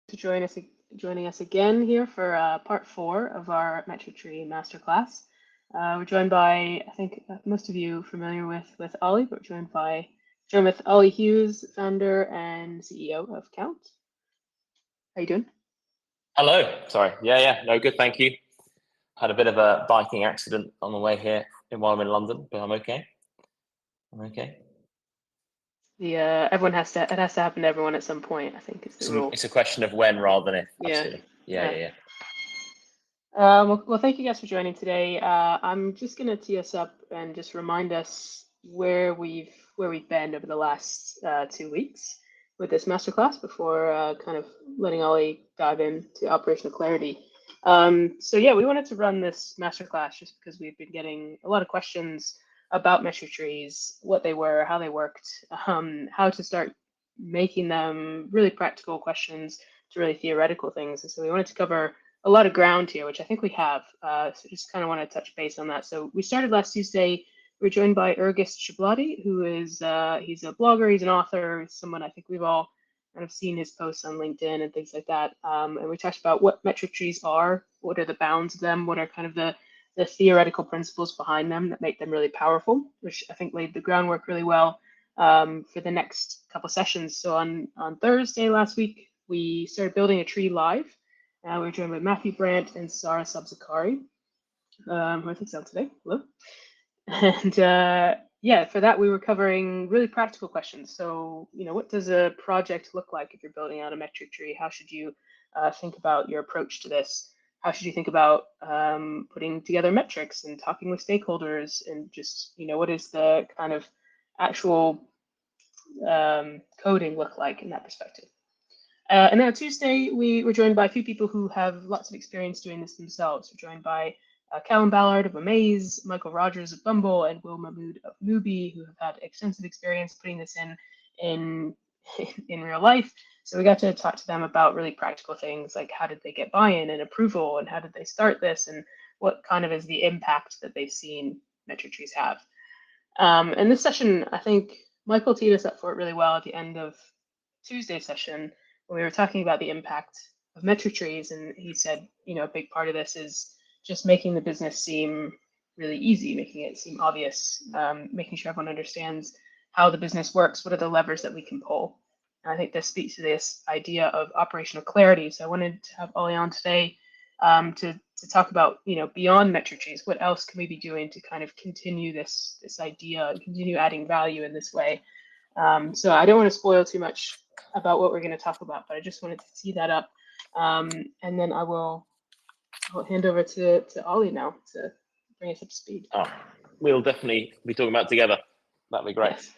to joining us again here for part four of our Metri Tree Masterclass. We're joined by, I think most of you familiar with Ollie, but we're joined with Ollie Hughes, founder and CEO of Count. How you doing? Hello. Sorry. Yeah. No, good. Thank you. Had a bit of a biking accident on the way here while I'm in London, but I'm okay. I'm okay. Everyone it has to happen to everyone at some point, I think is the rule. It's a question of when rather than if. Yeah. Absolutely. Yeah. Well, thank you guys for joining today. I'm just going to tee us up and just remind us where we've been over the last 2 weeks with this masterclass before kind of letting Ollie dive into operational clarity. So yeah, we wanted to run this masterclass just because we've been getting a lot of questions about Metri trees, what they were, how they worked, how to start making them really practical questions to really theoretical things. And so we wanted to cover a lot of ground here, which I think we have. So just kind of want to touch base on that. So we started last Tuesday. We're joined by Ergis Shablati, who is he's a blogger, he's an author, someone I think we've all kind of seen his posts on LinkedIn and things like that. And we talked about what metric trees are, what are the bounds of them, what are kind of the theoretical principles behind them that make them really powerful, which I think laid the groundwork really well for the next couple sessions. So on Thursday last week, we started building a tree live. We were joined by Matthew Brandt and Sarah Sabzakari, who I think's out today. Hello. And yeah, for that, we were covering really practical questions. So, what does a project look like if you're building out a metric tree? How should you think about your approach to this? How should you think about putting together metrics and talking with stakeholders and just, what is the kind of actual coding look like in that perspective? And then on Tuesday, we were joined by a few people who have lots of experience doing this themselves. We're joined by Callum Ballard of Amaze, Michael Rogers of Bumble, and Will Mahmood of Mubi, who have had extensive experience putting this in real life. So we got to talk to them about really practical things like how did they get buy-in and approval, and how did they start this, and what kind of is the impact that they've seen metric trees have. And this session, I think Michael teed us up for it really well at the end of Tuesday's session when we were talking about the impact of metric trees, and he said, a big part of this is just making the business seem really easy, making it seem obvious, making sure everyone understands how the business works, what are the levers that we can pull. And I think this speaks to this idea of operational clarity. So I wanted to have Ollie on today to talk about, beyond metric trees, what else can we be doing to kind of continue this idea and continue adding value in this way. So I don't want to spoil too much about what we're going to talk about, but I just wanted to tee that up. And then I'll hand over to Ollie now to bring us up to speed. Oh, we'll definitely be talking about it together. That'd be great. Yes.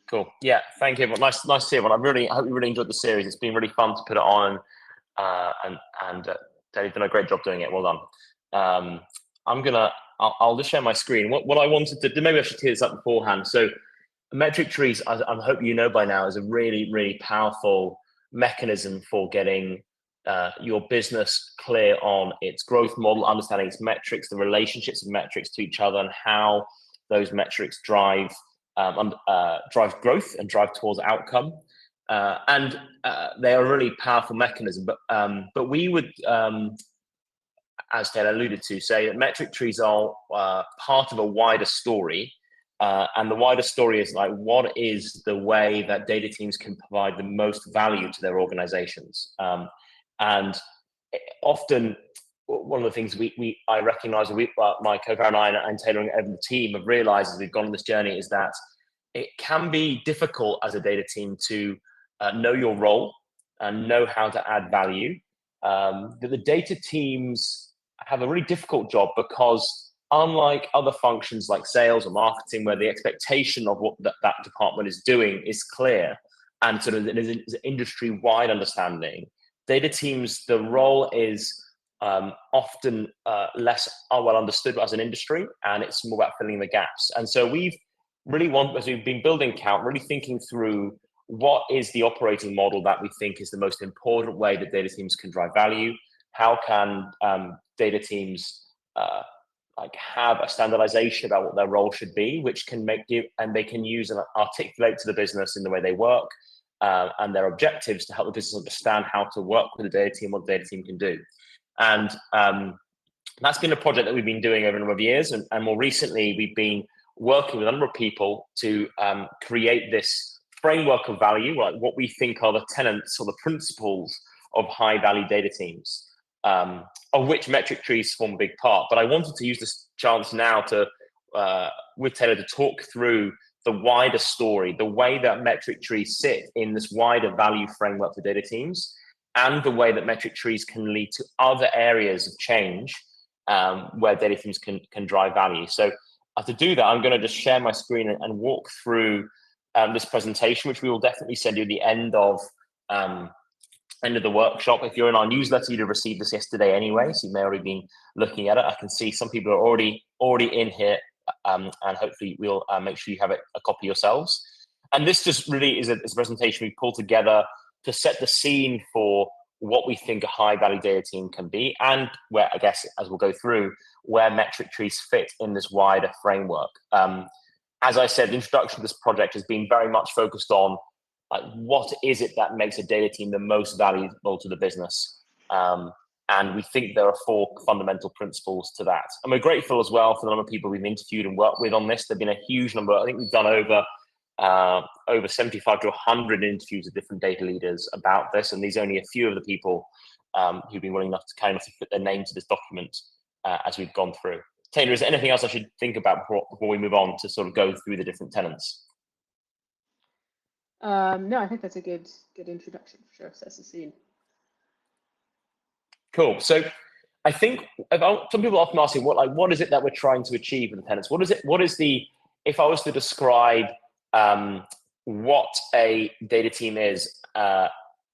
Cool. Yeah. Thank you. Nice to see everyone. I hope you really enjoyed the series. It's been really fun to put it on, and Dave's done a great job doing it. Well done. I'll just share my screen. What I wanted to do, maybe I should tee this up beforehand. So metric trees, I hope you know by now, is a really, really powerful mechanism for getting your business clear on its growth model, understanding its metrics, the relationships of metrics to each other, and how those metrics drive growth and drive towards outcome. And they are a really powerful mechanism. But we would, as Taylor alluded to, say that metric trees are part of a wider story. And the wider story is like, what is the way that data teams can provide the most value to their organizations? And often, one of the things I recognize, my co-founder and I and Taylor and the team have realized as we've gone on this journey is that it can be difficult as a data team to know your role and know how to add value. That the data teams have a really difficult job because unlike other functions like sales or marketing, where the expectation of what that department is doing is clear and sort of there's an industry-wide understanding, data teams, the role is often less well understood as an industry, and it's more about filling the gaps. And so as we've been building Count, really thinking through what is the operating model that we think is the most important way that data teams can drive value. How can data teams have a standardization about what their role should be, which can and they can use and articulate to the business in the way they work, and their objectives to help the business understand how to work with the data team, what the data team can do. And that's been a project that we've been doing over a number of years. And more recently, we've been working with a number of people to create this framework of value, like what we think are the tenets or the principles of high value data teams, of which metric trees form a big part. But I wanted to use this chance now to, with Taylor, to talk through the wider story, the way that metric trees sit in this wider value framework for data teams, and the way that metric trees can lead to other areas of change where data teams can drive value. So to do that, I'm going to just share my screen and walk through this presentation, which we will definitely send you at the end of the workshop. If you're in our newsletter, you'd have received this yesterday anyway, so you may already been looking at it. I can see some people are already in here, and hopefully we'll make sure you have a copy yourselves. And this just really is a presentation we pulled together to set the scene for what we think a high value data team can be, and where, I guess, as we'll go through, where metric trees fit in this wider framework. As I said, the introduction to this project has been very much focused on what is it that makes a data team the most valuable to the business. And we think there are 4 fundamental principles to that. And we're grateful as well for the number of people we've interviewed and worked with on this. There've been a huge number. I think we've done over 75 to 100 interviews with different data leaders about this. And these are only a few of the people who've been willing enough to kind of put their name to this document as we've gone through. Taylor, is there anything else I should think about before we move on to sort of go through the different tenets? No, I think that's a good introduction for sure. Sets the scene. Cool. So I think some people often ask me, what is it that we're trying to achieve with the tenets? If I was to describe what a data team is,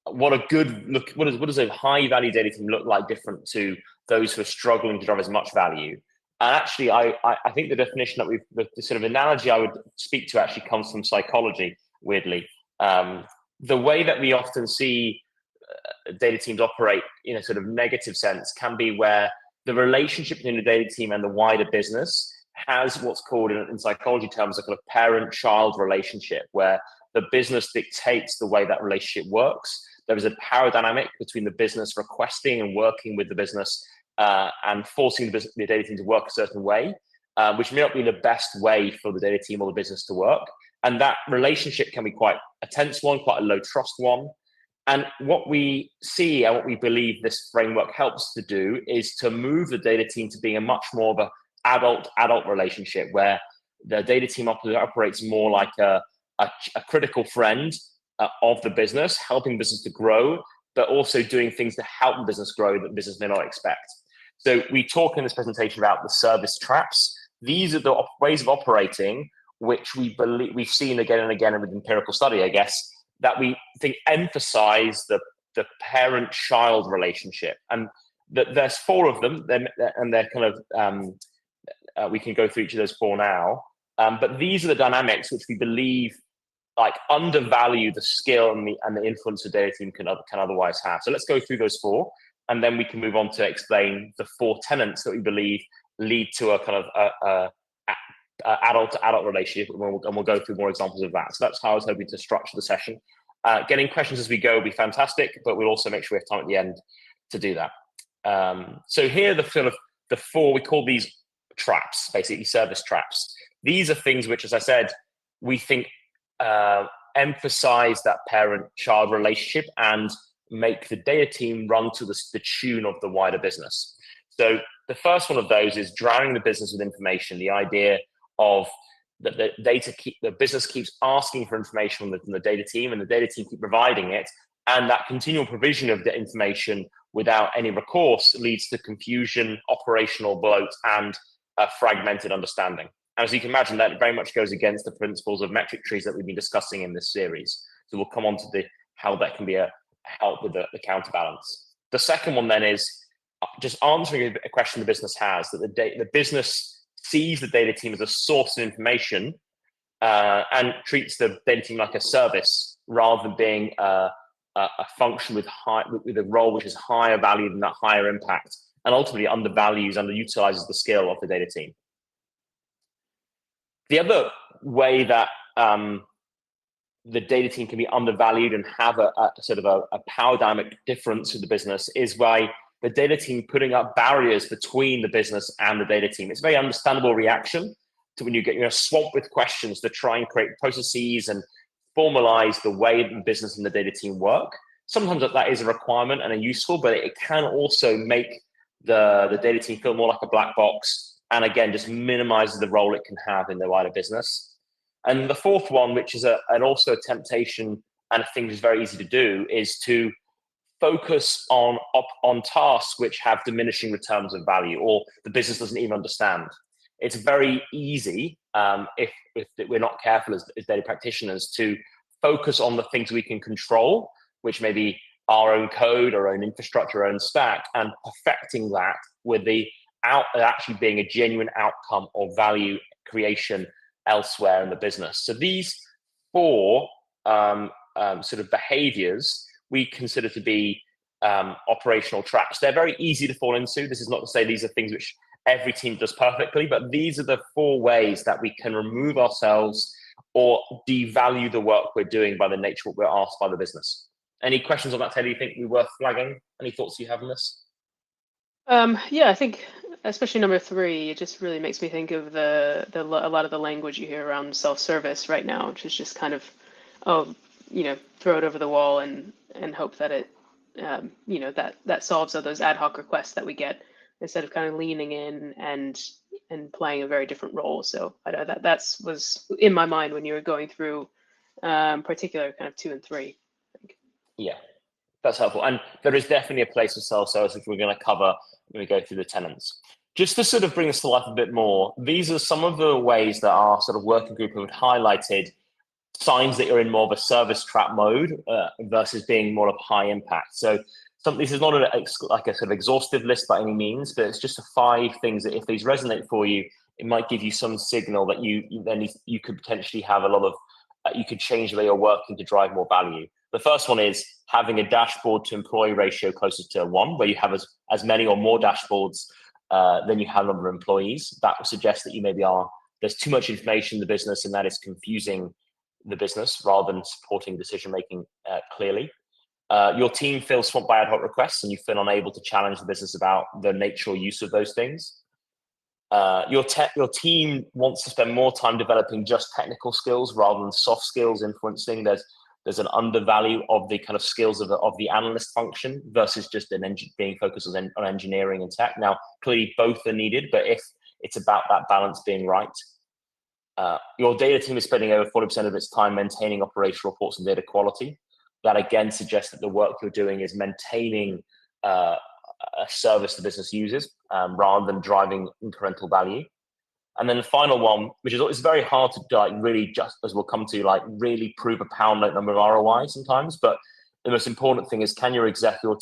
what does a high value data team look like different to those who are struggling to drive as much value? And actually, I think the definition that the sort of analogy I would speak to actually comes from psychology, weirdly. The way that we often see data teams operate in a sort of negative sense can be where the relationship between the data team and the wider business has what's called in psychology terms a kind of parent-child relationship, where the business dictates the way that relationship works. There is a power dynamic between the business requesting and working with the business and forcing the data team to work a certain way, which may not be the best way for the data team or the business to work. And that relationship can be quite a tense one, quite a low trust one. And what we see and what we believe this framework helps to do is to move the data team to being a much more of an adult relationship, where the data team operates more like a critical friend of the business, helping business to grow, but also doing things to help the business grow that the business may not expect. So we talk in this presentation about the service traps. These are the ways of operating which we believe we've seen again and again with empirical study, I guess, that we think emphasize the parent-child relationship. And there's 4 of them, and they're kind of, we can go through each of those 4 now. But these are the dynamics which we believe undervalue the skill and the influence a data team can otherwise have. So let's go through those 4, and then we can move on to explain the 4 tenets that we believe lead to a kind of adult-to-adult relationship, and we'll go through more examples of that. So that's how I was hoping to structure the session. Getting questions as we go will be fantastic, but we'll also make sure we have time at the end to do that. So here are the 4, we call these traps, basically service traps. These are things which, as I said, we think emphasize that parent-child relationship and make the data team run to the tune of the wider business. So the first one of those is drowning the business with information. The idea of that the business keeps asking for information from the data team, and the data team keep providing it, and that continual provision of the information without any recourse leads to confusion, operational bloat, and a fragmented understanding. And as you can imagine, that very much goes against the principles of metric trees that we've been discussing in this series. So we'll come on to how that can be a help with the counterbalance. The second one then is just answering a question the business has, that the business sees the data team as a source of information and treats the data team like a service rather than being a function with a role which is higher value than that higher impact, and ultimately underutilizes the skill of the data team. The other way that the data team can be undervalued and have a sort of a power dynamic difference with the business is by the data team putting up barriers between the business and the data team. It's a very understandable reaction to when you get swamped with questions to try and create processes and formalize the way the business and the data team work. Sometimes that is a requirement and are useful, but it can also make the data team feel more like a black box, and again, just minimizes the role it can have in the wider business. And the fourth one, which is also a temptation and a thing that's very easy to do, is to focus on tasks which have diminishing returns of value, or the business doesn't even understand. It's very easy, if we're not careful as data practitioners, to focus on the things we can control, which may be our own code, our own infrastructure, our own stack, and perfecting that with actually being a genuine outcome of value creation elsewhere in the business. So these four sort of behaviors we consider to be operational traps. They're very easy to fall into. This is not to say these are things which every team does perfectly, but these are the four ways that we can remove ourselves or devalue the work we're doing by the nature of what we're asked by the business. Any questions on that, Ted? Do you think we worth flagging? Any thoughts you have on this? Yeah, I think especially number 3, it just really makes me think of a lot of the language you hear around self-service right now, which is just kind of, throw it over the wall and hope that it, that solves all those ad hoc requests that we get, instead of kind of leaning in and playing a very different role. So that was in my mind when you were going through particular kind of 2 and 3. Yeah, that's helpful. And there is definitely a place for self-service, which we're going to cover when we go through the tenets. Just to sort of bring this to life a bit more, these are some of the ways that our sort of working group have highlighted signs that you're in more of a service trap mode versus being more of high impact. So this is not like a sort of exhaustive list by any means, but it's just 5 things that if these resonate for you, it might give you some signal that you could potentially have a lot of, you could change the way you're working to drive more value. The first one is having a dashboard to employee ratio closer to 1, where you have as many or more dashboards than you have number of employees. That would suggest that you maybe there's too much information in the business and that is confusing the business rather than supporting decision-making clearly. Your team feels swamped by ad hoc requests and you feel unable to challenge the business about the nature or use of those things. Your team wants to spend more time developing just technical skills rather than soft skills influencing. There's an undervalue of the kind of skills of the analyst function versus just being focused on engineering and tech. Now, clearly both are needed, but if it's about that balance being right. Your data team is spending over 40% of its time maintaining operational reports and data quality. That again suggests that the work you're doing is maintaining a service the business uses rather than driving incremental value. And then the final one, which is very hard to really, just as we'll come to, really prove a pound note number of ROI sometimes. But the most important thing is, can your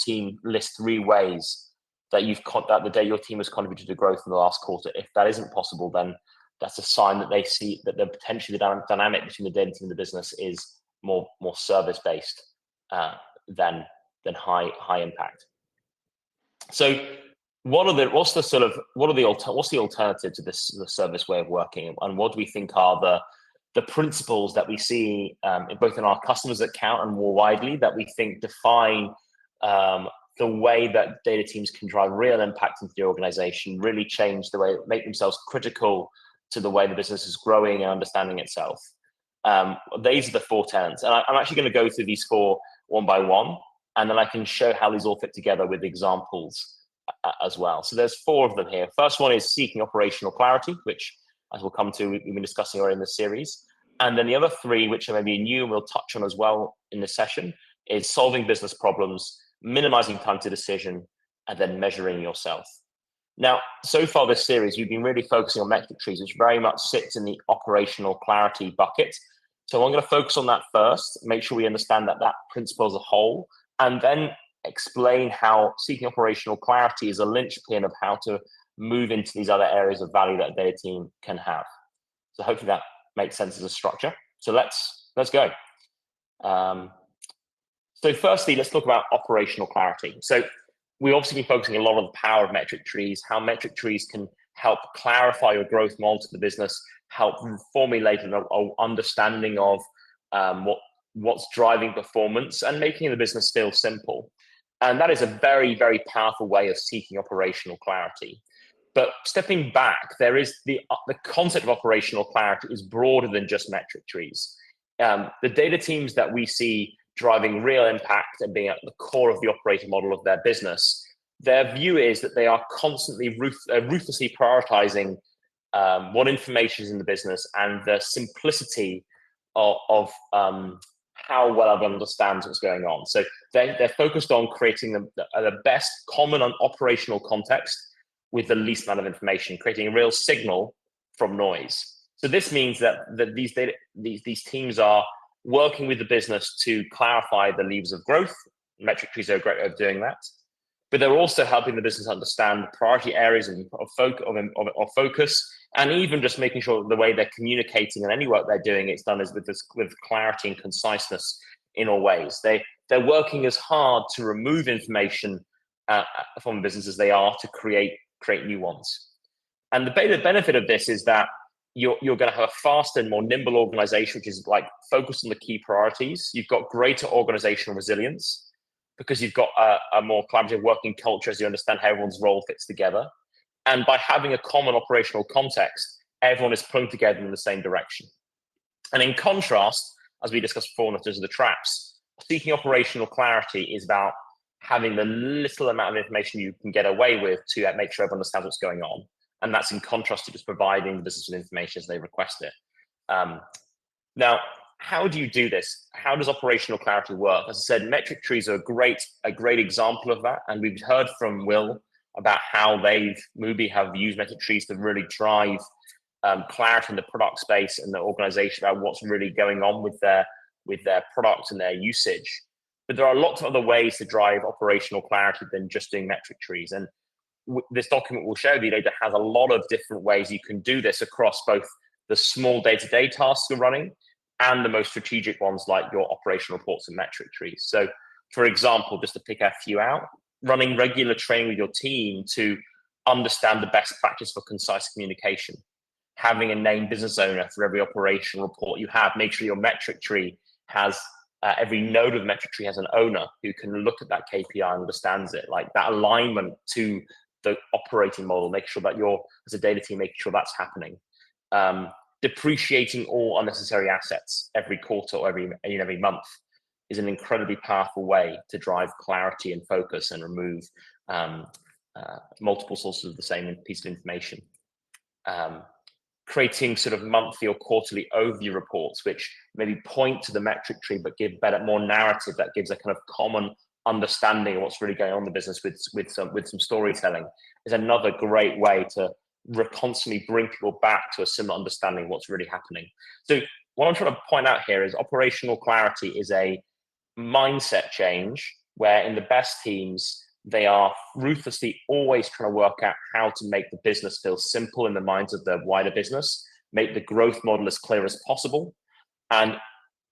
team list 3 ways that your team has contributed to growth in the last quarter? If that isn't possible, then that's a sign that they see that potentially the dynamic between the data team and the business is more service based than high impact. So what's the alternative to this the service way of working, and what do we think are the principles that we see both in our customers that count and more widely that we think define the way that data teams can drive real impact into the organization, really change the way, make themselves critical to the way the business is growing and understanding itself. These are the 4 tenets, and I'm actually going to go through these 4 one by one, and then I can show how these all fit together with examples as well. So there's 4 of them here. First one is seeking operational clarity, which, as we'll come to, we've been discussing already in this series. And then the other 3, which are maybe new and we'll touch on as well in this session, is solving business problems, minimizing time to decision, and then measuring yourself. Now, so far this series, we've been really focusing on metric trees, which very much sits in the operational clarity bucket. So I'm going to focus on that first, make sure we understand that principle as a whole, and then explain how seeking operational clarity is a linchpin of how to move into these other areas of value that a data team can have. So hopefully that makes sense as a structure. So let's go. So firstly, let's talk about operational clarity. So we've obviously been focusing a lot on the power of metric trees, how metric trees can help clarify your growth model to the business, help formulate an understanding of what what's driving performance, and making the business feel simple. And that is a very, very powerful way of seeking operational clarity. But stepping back, there is the concept of operational clarity is broader than just metric trees. The data teams that we see driving real impact and being at the core of the operating model of their business, their view is that they are constantly ruthlessly prioritizing what information is in the business and the simplicity of how well everyone understands what's going on. So they're focused on creating the best common and operational context with the least amount of information, creating a real signal from noise. So this means that these teams are working with the business to clarify the levers of growth. Metric trees are a great way of doing that. But they're also helping the business understand priority areas of focus, and even just making sure the way they're communicating and any work they're doing, it's done with clarity and conciseness in all ways. They're working as hard to remove information from the business as they are to create new ones. And the benefit of this is that you're going to have a faster and more nimble organization, which is like focused on the key priorities. You've got greater organizational resilience because you've got a more collaborative working culture as you understand how everyone's role fits together. And by having a common operational context, everyone is pulling together in the same direction. And in contrast, as we discussed before in terms of the traps, seeking operational clarity is about having the little amount of information you can get away with to make sure everyone understands what's going on. And that's in contrast to just providing the business with information as they request it. Now, how do you do this? How does operational clarity work? As I said, metric trees are a great example of that. And we've heard from Will about how Mubi have used metric trees to really drive clarity in the product space and the organization about what's really going on with their products and their usage. But there are lots of other ways to drive operational clarity than just doing metric trees. And this document will show the data has a lot of different ways you can do this across both the small day-to-day tasks you're running and the most strategic ones like your operational reports and metric trees. So, for example, just to pick a few out, running regular training with your team to understand the best practice for concise communication, having a named business owner for every operational report you have, make sure your metric tree has every node of the metric tree has an owner who can look at that KPI and understands it, like that alignment to the operating model, make sure that you're, as a data team, making sure that's happening. Depreciating all unnecessary assets every quarter or every month is an incredibly powerful way to drive clarity and focus and remove multiple sources of the same piece of information. Creating sort of monthly or quarterly overview reports, which maybe point to the metric tree, but give more narrative that gives a kind of common understanding of what's really going on in the business with some storytelling, is another great way to constantly bring people back to a similar understanding of what's really happening. So what I'm trying to point out here is operational clarity is a mindset change where in the best teams, they are ruthlessly always trying to work out how to make the business feel simple in the minds of the wider business, make the growth model as clear as possible. And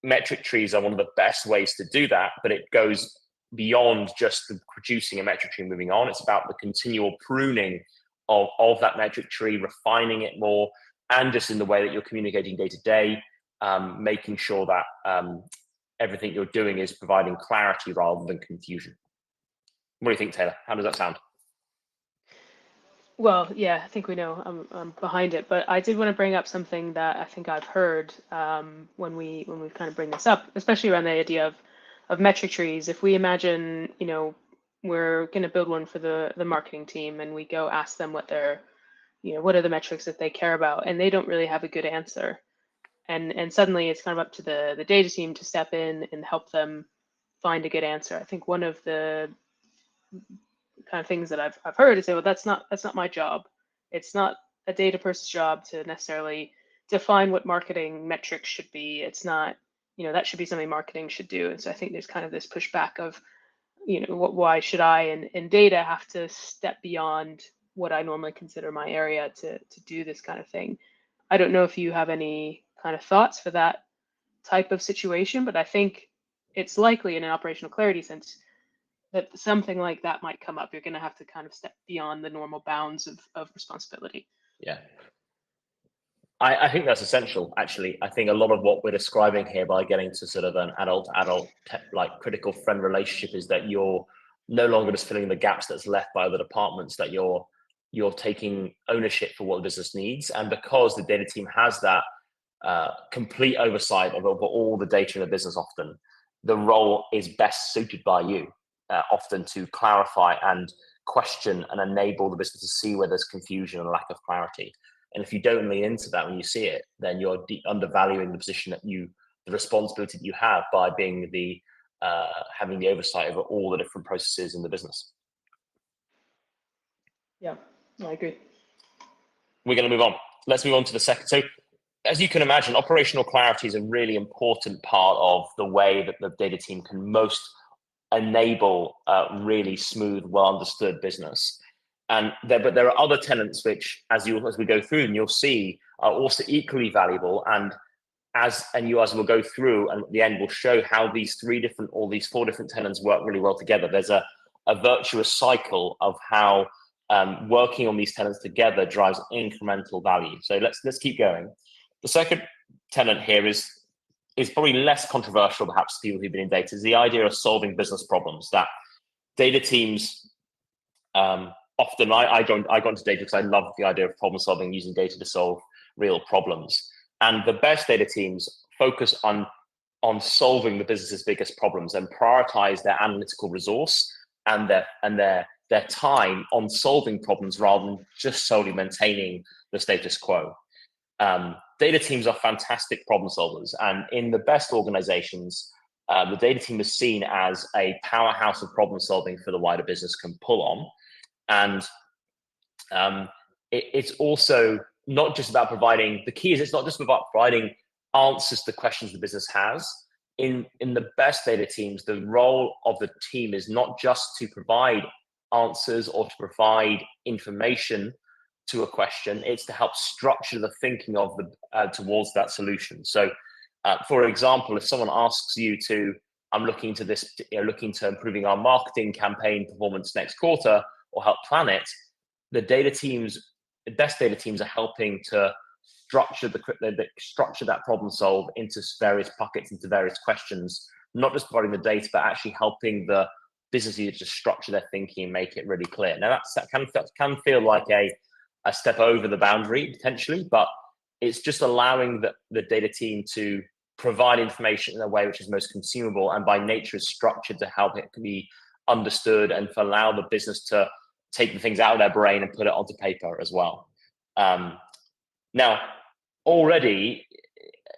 metric trees are one of the best ways to do that, but it goes beyond just producing a metric tree and moving on. It's about the continual pruning of that metric tree, refining it more, and just in the way that you're communicating day to day, making sure that everything you're doing is providing clarity rather than confusion. What do you think, Taylor? How does that sound? Well, yeah, I think we know I'm behind it, but I did want to bring up something that I think I've heard when we kind of bring this up, especially around the idea of metric trees. If we imagine, we're going to build one for the marketing team, and we go ask them what are the metrics that they care about, and they don't really have a good answer, and suddenly it's kind of up to the data team to step in and help them find a good answer. I think one of the kind of things that I've heard is say, well, that's not my job. It's not a data person's job to necessarily define what marketing metrics should be. It's not, that should be something marketing should do. And so I think there's kind of this pushback of, why should I in data have to step beyond what I normally consider my area to do this kind of thing. I don't know if you have any kind of thoughts for that type of situation, but I think it's likely in an operational clarity sense that something like that might come up. You're going to have to kind of step beyond the normal bounds of responsibility. Yeah. I think that's essential, actually. I think a lot of what we're describing here by getting to sort of an adult like critical friend relationship is that you're no longer just filling the gaps that's left by other departments, that you're taking ownership for what the business needs. And because the data team has that complete oversight of all the data in the business, often the role is best suited by you, often to clarify and question and enable the business to see where there's confusion and lack of clarity. And if you don't lean into that when you see it, then you're undervaluing the position the responsibility that you have by being having the oversight over all the different processes in the business. Yeah, I agree. We're going to move on. Let's move on to the second. So, as you can imagine, operational clarity is a really important part of the way that the data team can most enable really smooth, well understood business. But there are other tenets which, as we go through, and you'll see, are also equally valuable. And as we'll go through, and at the end, we'll show how these four different tenets work really well together. There's a virtuous cycle of how working on these tenets together drives incremental value. So let's keep going. The second tenet here is probably less controversial, perhaps, to people who've been in data, is the idea of solving business problems. That data teams often, I got into data because I love the idea of problem solving, using data to solve real problems. And the best data teams focus on solving the business's biggest problems and prioritize their analytical resource and their time on solving problems rather than just solely maintaining the status quo. Data teams are fantastic problem solvers, and in the best organizations, the data team is seen as a powerhouse of problem solving for the wider business can pull on. And it's also not just about providing, the key is it's not just about providing answers to questions the business has. In the best data teams, the role of the team is not just to provide answers or to provide information to a question, it's to help structure the thinking of towards that solution. So, for example, if someone asks you I'm looking to improving our marketing campaign performance next quarter, or help plan it, the best data teams are helping to structure that problem solve into various buckets, into various questions, not just providing the data, but actually helping the business unit to structure their thinking and make it really clear. Now that can feel like a step over the boundary potentially, but it's just allowing the data team to provide information in a way which is most consumable and by nature is structured to help it be understood and to allow the business to take the things out of their brain and put it onto paper as well. Now, already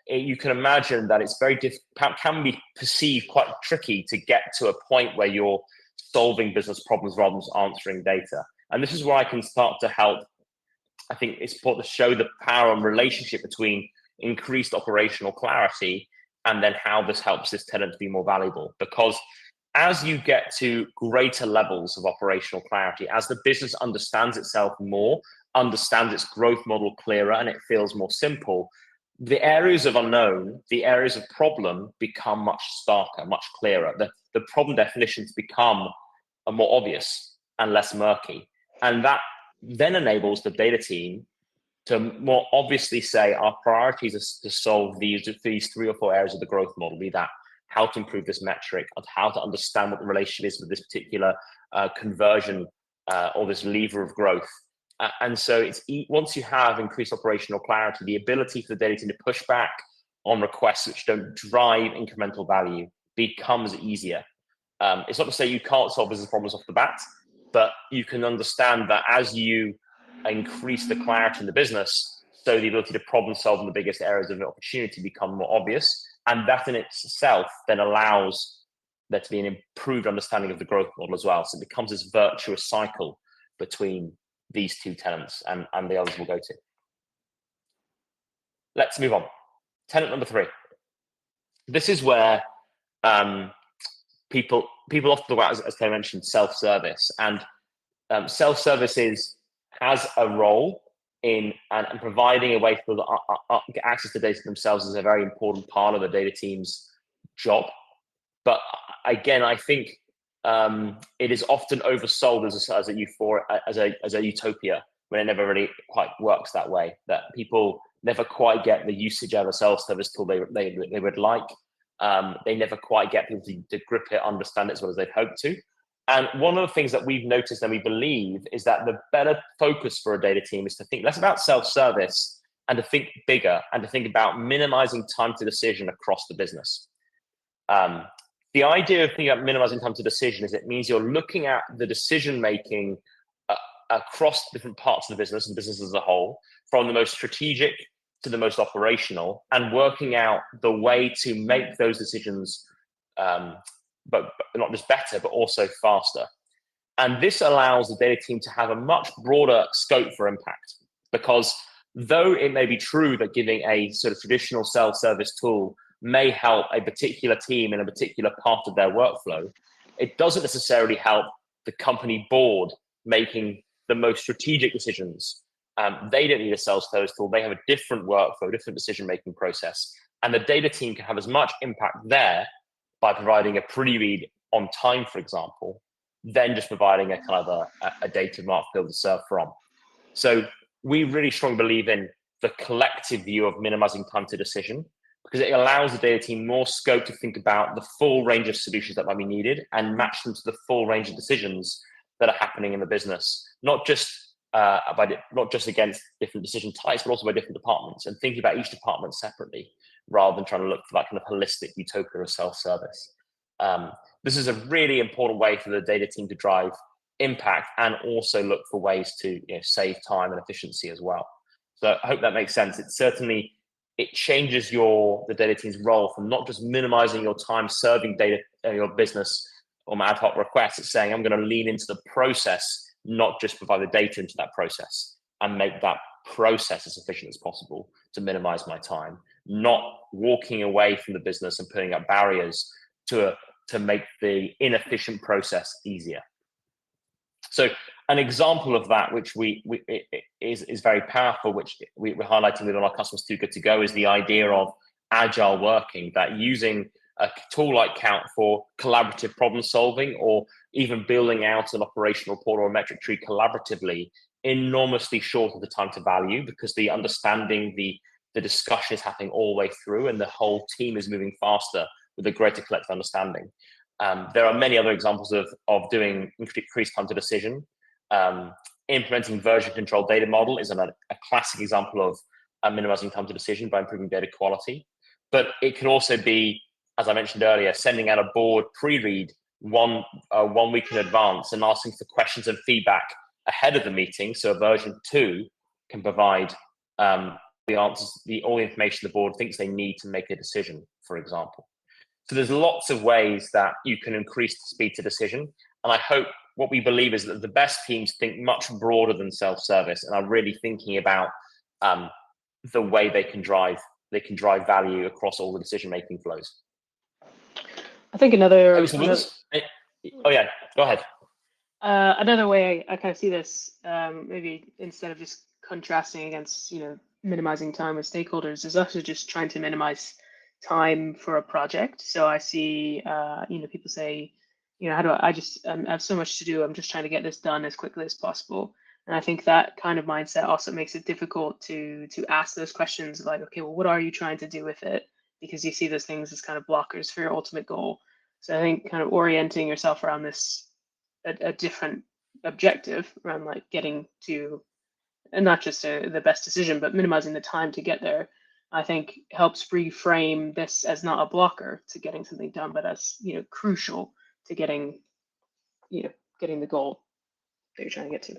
you can imagine that it's can be perceived quite tricky to get to a point where you're solving business problems rather than just answering data. And this is where I can start to help. I think it's important to show the power and relationship between increased operational clarity and then how this helps this tenant to be more valuable. Because as you get to greater levels of operational clarity, as the business understands itself more, understands its growth model clearer, and it feels more simple, the areas of unknown, the areas of problem become much starker, much clearer. The problem definitions become more obvious and less murky. And that then enables the data team to more obviously say our priorities are to solve these 3 or 4 areas of the growth model, be that how to improve this metric, or how to understand what the relationship is with this particular conversion or this lever of growth. And so it's once you have increased operational clarity, the ability for the data team to push back on requests which don't drive incremental value becomes easier. It's not to say you can't solve business problems off the bat, but you can understand that as you increase the clarity in the business, so the ability to problem solve in the biggest areas of opportunity become more obvious. And that in itself then allows there to be an improved understanding of the growth model as well. So it becomes this virtuous cycle between these two tenants, and the others we'll go to. Let's move on. Tenant number 3. This is where people often talk about, as Claire mentioned, self-service. And self-service has a role in and providing a way for people to get access to data themselves is a very important part of the data team's job. But again, I think it is often oversold as a utopia when it never really quite works that way. That people never quite get the usage out of a self-service tool they would like. They never quite get people to grip it, understand it as well as they'd hope to. And one of the things that we've noticed and we believe is that the better focus for a data team is to think less about self-service and to think bigger and to think about minimizing time to decision across the business. The idea of thinking about minimizing time to decision is it means you're looking at the decision making across different parts of the business and business as a whole, from the most strategic to the most operational, and working out the way to make those decisions, but not just better, but also faster. And this allows the data team to have a much broader scope for impact, because though it may be true that giving a sort of traditional self-service tool may help a particular team in a particular part of their workflow, it doesn't necessarily help the company board making the most strategic decisions. They don't need a self-service tool. They have a different workflow, different decision-making process. And the data team can have as much impact there by providing a pre-read on time, for example, than just providing a kind of a data mart field to serve from. So we really strongly believe in the collective view of minimizing time to decision, because it allows the data team more scope to think about the full range of solutions that might be needed and match them to the full range of decisions that are happening in the business, not just against different decision types, but also by different departments, and thinking about each department separately rather than trying to look for that kind of holistic utopia of self-service. This is a really important way for the data team to drive impact and also look for ways to save time and efficiency as well. So I hope that makes sense. It changes the data team's role from not just minimizing your time serving data, your business on ad hoc requests. It's saying I'm going to lean into the process, not just provide the data into that process, and make that process as efficient as possible to minimize my time, not walking away from the business and putting up barriers to make the inefficient process easier. So an example of that, which is very powerful, which we're highlighting with all our customers too good to go, is the idea of agile working, that using a tool like Count for collaborative problem solving, or even building out an operational report or a metric tree collaboratively, enormously shorter the time to value, because the understanding, the discussion is happening all the way through, and the whole team is moving faster with a greater collective understanding. There are many other examples of doing increased time to decision. Implementing version control data model is a classic example of minimizing time to decision by improving data quality. But it can also be, as I mentioned earlier, sending out a board pre-read 1 week in advance and asking for questions and feedback ahead of the meeting, so version 2 can provide the answers, all the information the board thinks they need to make a decision, for example. So there's lots of ways that you can increase the speed to decision. And I hope what we believe is that the best teams think much broader than self-service and are really thinking about the way they can drive value across all the decision-making flows. I think another. Oh yeah, go ahead. Another way I kind of see this, maybe instead of just contrasting against minimizing time with stakeholders, is also just trying to minimize time for a project. So I see, people say, how do I have so much to do. I'm just trying to get this done as quickly as possible. And I think that kind of mindset also makes it difficult to ask those questions like, okay, well, what are you trying to do with it? Because you see those things as kind of blockers for your ultimate goal. So I think kind of orienting yourself around this, a different objective around like getting to, and not just the best decision, but minimizing the time to get there, I think helps reframe this as not a blocker to getting something done, but as crucial to getting the goal that you're trying to get to.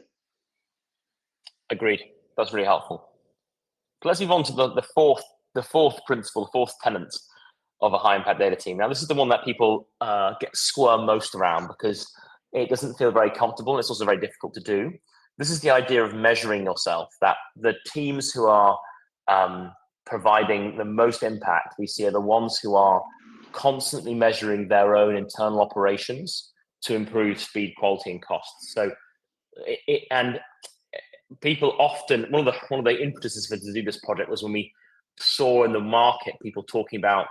Agreed. That's really helpful. But let's move on to the fourth principle, the fourth tenet of a high impact data team. Now, this is the one that people get squirm most around because it doesn't feel very comfortable. And it's also very difficult to do. This is the idea of measuring yourself, that the teams who are providing the most impact we see are the ones who are constantly measuring their own internal operations to improve speed, quality, and costs. So, and people often, one of the impetuses for to do this project was when we saw in the market people talking about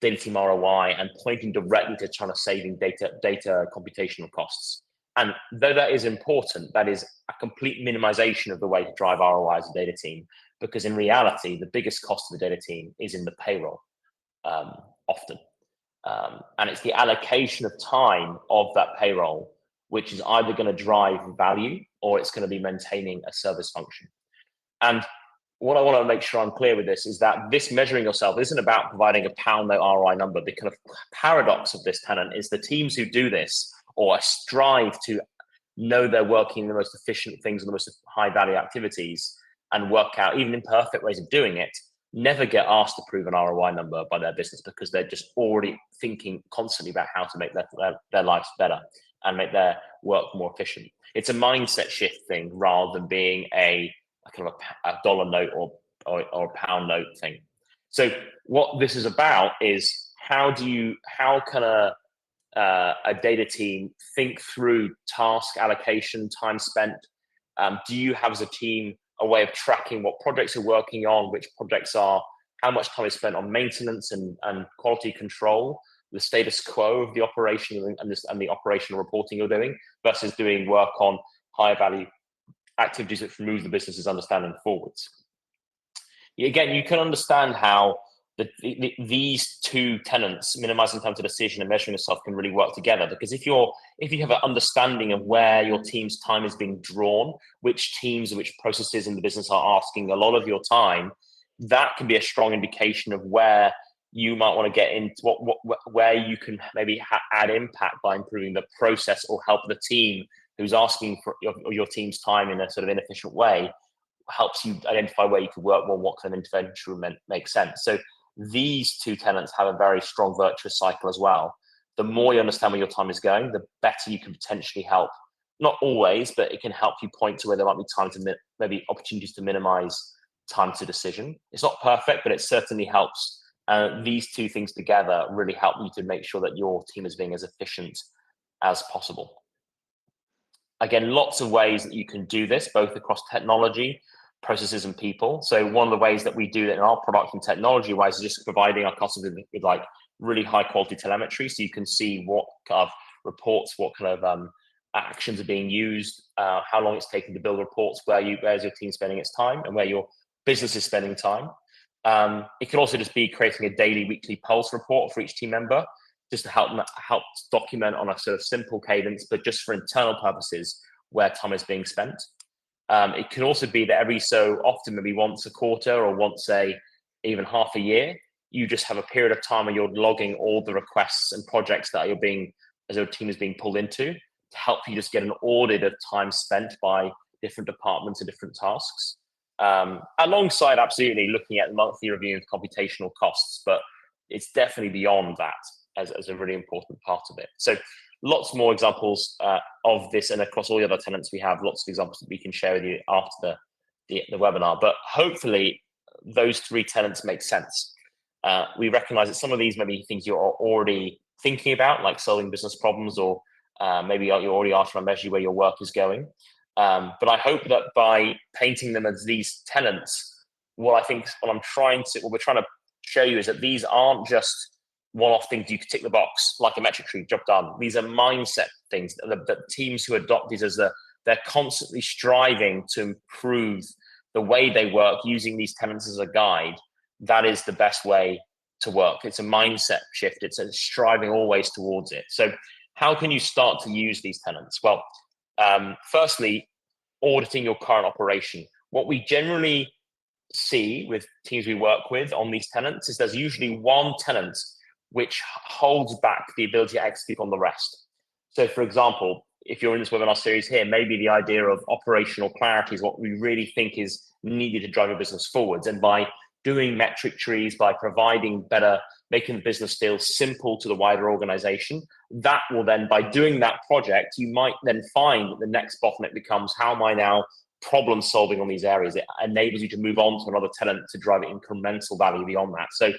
data team ROI and pointing directly to trying to saving data computational costs. And though that is important, that is a complete minimization of the way to drive ROI as a data team, because in reality, the biggest cost of the data team is in the payroll often. And it's the allocation of time of that payroll, which is either going to drive value or it's going to be maintaining a service function. And what I want to make sure I'm clear with this is that this measuring yourself isn't about providing a pound note ROI number. The kind of paradox of this tenant is the teams who do this or strive to know they're working the most efficient things and the most high value activities and work out even imperfect ways of doing it, never get asked to prove an ROI number by their business because they're just already thinking constantly about how to make their lives better and make their work more efficient. It's a mindset shift thing rather than being a kind of a dollar note or a pound note thing. So what this is about is how can a data team think through task allocation, time spent? Do you have as a team a way of tracking what projects you're working on, which projects are, how much time is spent on maintenance and quality control, the status quo of the operation and the operational reporting you're doing versus doing work on higher value activities which move the business's understanding forwards? Again, you can understand how these two tenets, minimizing time to decision and measuring yourself, can really work together. Because if you have an understanding of where your team's time is being drawn, which teams or which processes in the business are asking a lot of your time, that can be a strong indication of where you might want to get into where you can maybe add impact by improving the process or help the team who's asking for your team's time in a sort of inefficient way, helps you identify where you could work more, what kind of intervention would make sense. So these two tenets have a very strong virtuous cycle as well. The more you understand where your time is going, the better you can potentially help. Not always, but it can help you point to where there might be time to maybe opportunities to minimize time to decision. It's not perfect, but it certainly helps. These two things together really help you to make sure that your team is being as efficient as possible. Again, lots of ways that you can do this, both across technology, processes, and people. So one of the ways that we do that in our product and technology wise is just providing our customers with like really high quality telemetry, so you can see what kind of reports, what kind of actions are being used, how long it's taking to build reports, where's your team spending its time, and where your business is spending time. It can also just be creating a daily, weekly pulse report for each team member, just to help document on a sort of simple cadence, but just for internal purposes where time is being spent. It can also be that every so often, maybe once a quarter or once even half a year, you just have a period of time where you're logging all the requests and projects that as your team is being pulled into, to help you just get an audit of time spent by different departments and different tasks. Alongside absolutely looking at monthly review of computational costs, but it's definitely beyond that as a really important part of it. So lots more examples of this, and across all the other tenants, we have lots of examples that we can share with you after the webinar. But hopefully those three tenants make sense. We recognize that some of these may be things you're already thinking about, like solving business problems, or maybe you're already after a measure where your work is going. But I hope that by painting them as these tenants, what we're trying to show you is that these aren't just one-off things you could tick the box, like a metric tree, job done. These are mindset things that teams who adopt these they're constantly striving to improve the way they work using these tenets as a guide. That is the best way to work. It's a mindset shift. It's a striving always towards it. So how can you start to use these tenets? Well, firstly, auditing your current operation. What we generally see with teams we work with on these tenets is there's usually one tenant which holds back the ability to execute on the rest. So for example, if you're in this webinar series here, maybe the idea of operational clarity is what we really think is needed to drive a business forwards. And by doing metric trees, by making the business feel simple to the wider organization, that will then, by doing that project, you might then find that the next bottleneck becomes, how am I now problem solving on these areas? It enables you to move on to another tenant to drive incremental value beyond that. So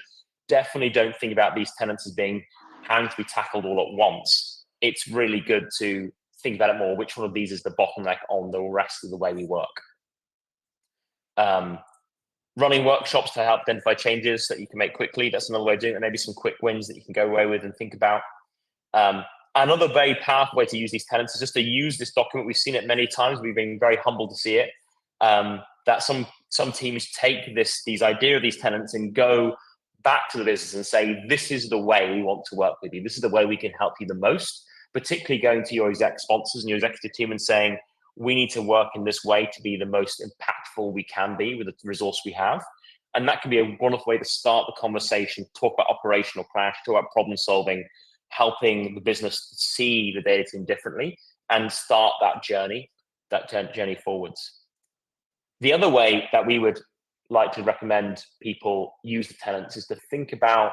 definitely don't think about these tenants as being having to be tackled all at once. It's really good to think about it more. Which one of these is the bottleneck on the rest of the way we work? Running workshops to help identify changes that you can make quickly. That's another way of doing it. Maybe some quick wins that you can go away with and think about. Another very powerful way to use these tenets is just to use this document. We've seen it many times. We've been very humbled to see it. that some teams take these idea of these tenants and go back to the business and say, this is the way we want to work with you. This is the way we can help you the most, particularly going to your exec sponsors and your executive team and saying, we need to work in this way to be the most impactful we can be with the resource we have. And that can be a wonderful way to start the conversation, talk about operational clash, talk about problem solving, helping the business see the data team differently and start that journey forwards. The other way that we would like to recommend people use the tenants is to think about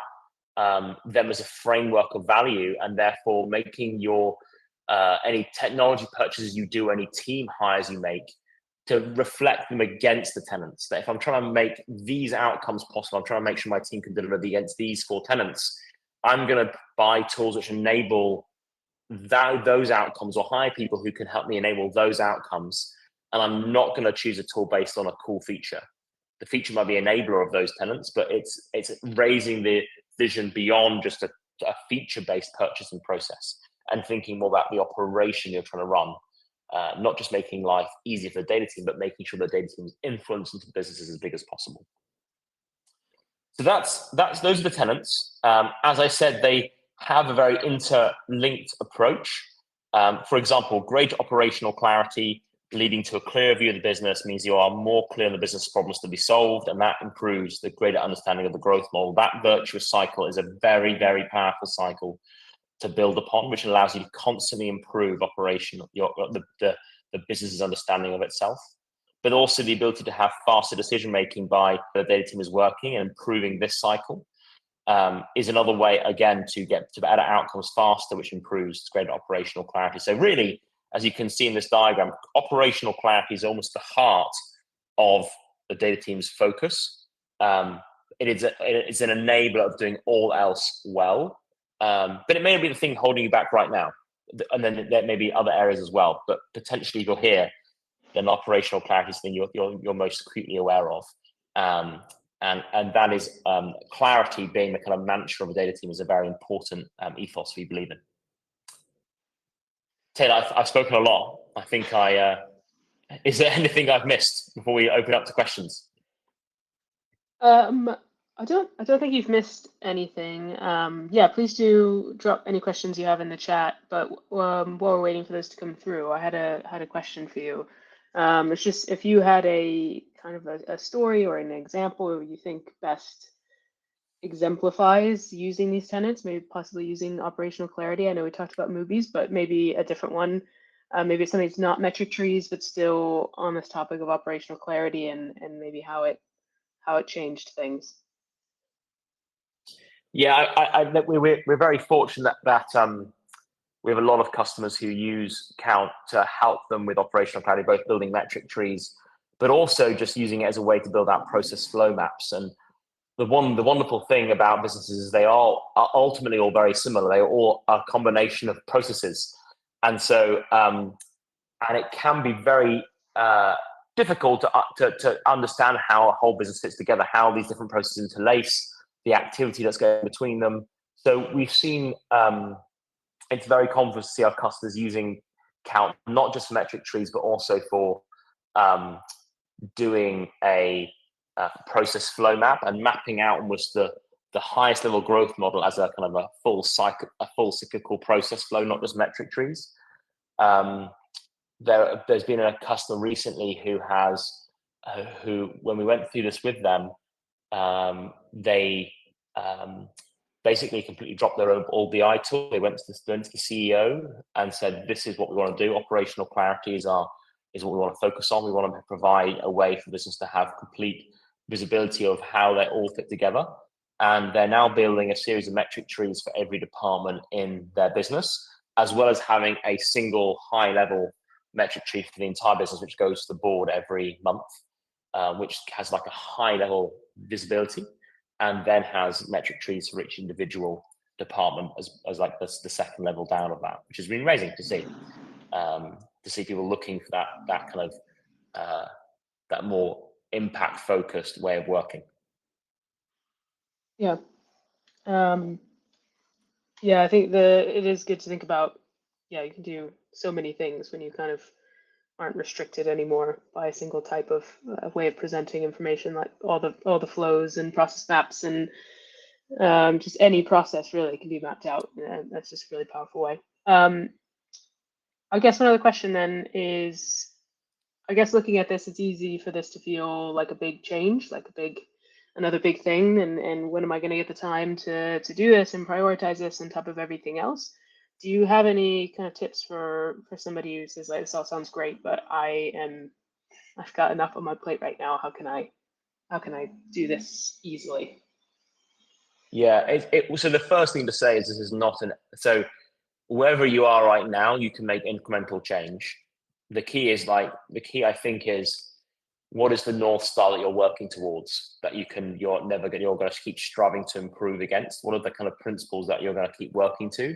them as a framework of value, and therefore making your any technology purchases you do, any team hires you make, to reflect them against the tenants. That if I'm trying to make these outcomes possible, I'm trying to make sure my team can deliver against these 4 tenants, I'm going to buy tools which enable those outcomes, or hire people who can help me enable those outcomes. And I'm not going to choose a tool based on a cool feature. The feature might be an enabler of those tenants, but it's raising the vision beyond just a feature-based purchasing process and thinking more about the operation you're trying to run. Not just making life easier for the data team, but making sure the data team's influence into the business is as big as possible. So those are the tenants. As I said, they have a very interlinked approach. For example, great operational clarity leading to a clear view of the business means you are more clear on the business problems to be solved, and that improves the greater understanding of the growth model. That virtuous cycle is a very, very powerful cycle to build upon, which allows you to constantly improve operation, the business's understanding of itself, but also the ability to have faster decision making by the data team is working and improving this cycle. Is another way, again, to get to better outcomes faster, which improves greater operational clarity. So really, as you can see in this diagram, operational clarity is almost the heart of the data team's focus. It's an enabler of doing all else well, but it may not be the thing holding you back right now. And then there may be other areas as well, but potentially if you're here, then operational clarity is the thing you're most acutely aware of. And that is clarity being the kind of mantra of a data team is a very important ethos we believe in. Taylor, I've spoken a lot. I think is there anything I've missed before we open up to questions? I don't think you've missed anything. Yeah, please do drop any questions you have in the chat. But while we're waiting for those to come through, I had a question for you. It's just if you had a kind of a story or an example you think best exemplifies using these tenets, maybe possibly using operational clarity. I know we talked about movies, but maybe a different one. Maybe it's something that's not metric trees, but still on this topic of operational clarity and maybe how it changed things. Yeah, we're very fortunate that we have a lot of customers who use Count to help them with operational clarity, both building metric trees, but also just using it as a way to build out process flow maps. And the wonderful thing about businesses is they are ultimately all very similar. They are all a combination of processes. And so, and it can be very difficult to understand how a whole business fits together, how these different processes interlace, the activity that's going between them. So we've seen it's very common to see our customers using Count, not just for metric trees, but also for doing a process flow map and mapping out almost the highest level growth model as a kind of a full cyclical process flow, not just metric trees. There's been a customer recently who when we went through this with them, they basically completely dropped their own all BI tool. They went to the CEO and said, "This is what we want to do. Operational clarity is what we want to focus on. We want to provide a way for business to have complete visibility of how they all fit together." And they're now building a series of metric trees for every department in their business, as well as having a single high-level metric tree for the entire business, which goes to the board every month, which has like a high-level visibility, and then has metric trees for each individual department as like the second level down of that, which has been amazing to see. To see people looking for that kind of that more impact focused way of working. Yeah. Yeah, I think it is good to think about, yeah, you can do so many things when you kind of aren't restricted anymore by a single type of way of presenting information, like all the flows and process maps and just any process really can be mapped out. And that's just a really powerful way. I guess one other question then is, I guess looking at this, it's easy for this to feel like a big change, like another big thing. And when am I going to get the time to do this and prioritize this on top of everything else? Do you have any kind of tips for somebody who says, like, this all sounds great, but I've got enough on my plate right now. How can I do this easily? Yeah, so the first thing to say is this is not so wherever you are right now, you can make incremental change. The key I think is, what is the North Star that you're working towards, that you're going to keep striving to improve against? What are the kind of principles that you're going to keep working to,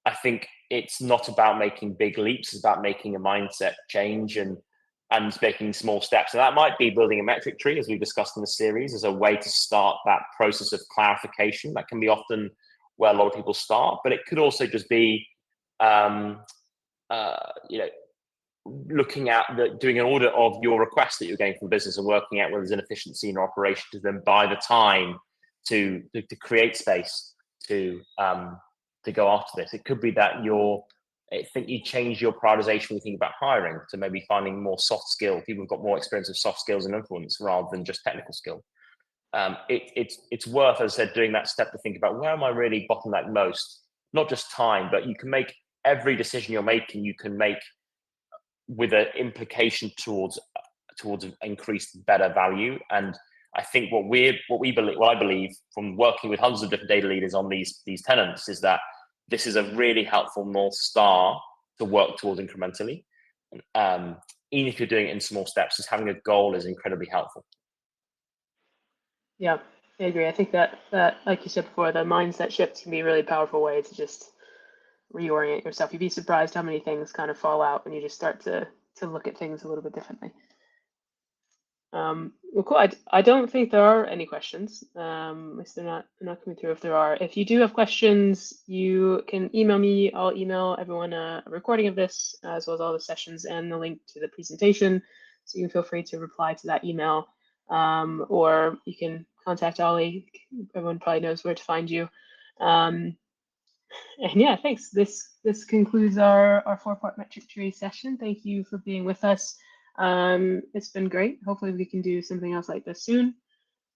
I think it's not about making big leaps, it's about making a mindset change and making small steps. And that might be building a metric tree, as we've discussed in the series, as a way to start that process of clarification. That can be often where a lot of people start, but it could also just be, looking at doing an audit of your requests that you're getting from business and working out whether there's inefficiency in your operation, to then buy the time to create space to go after this. It could be that I think you change your prioritization when you think about hiring to maybe finding more soft skill. People have got more experience of soft skills and influence rather than just technical skill. It's worth, as I said, doing that step to think about, where am I really bottleneck most? Not just time, but you can make every decision you're making, you can make with an implication towards increased better value. And I think what I believe from working with hundreds of different data leaders on these tenets is that this is a really helpful North Star to work towards incrementally. Even if you're doing it in small steps, just having a goal is incredibly helpful. Yeah, I agree. I think that like you said before, the mindset shift can be a really powerful way to just reorient yourself. You'd be surprised how many things kind of fall out when you just start to look at things a little bit differently. Well, cool. I don't think there are any questions. At least they're not coming through. If there are, if you do have questions, you can email me. I'll email everyone a recording of this, as well as all the sessions and the link to the presentation. So you can feel free to reply to that email, or you can contact Ollie. Everyone probably knows where to find you. And yeah, thanks. This concludes our 4-part metric tree session. Thank you for being with us. It's been great. Hopefully we can do something else like this soon.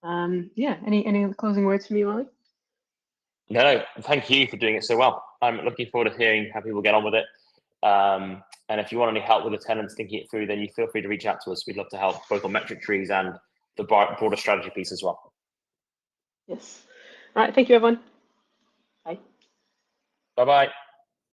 Yeah, any closing words from you, Ollie? No, thank you for doing it so well. I'm looking forward to hearing how people get on with it. And if you want any help with the tenets, thinking it through, then you feel free to reach out to us. We'd love to help both on metric trees and the broader strategy piece as well. Yes. All right. Thank you, everyone. Bye. Bye-bye.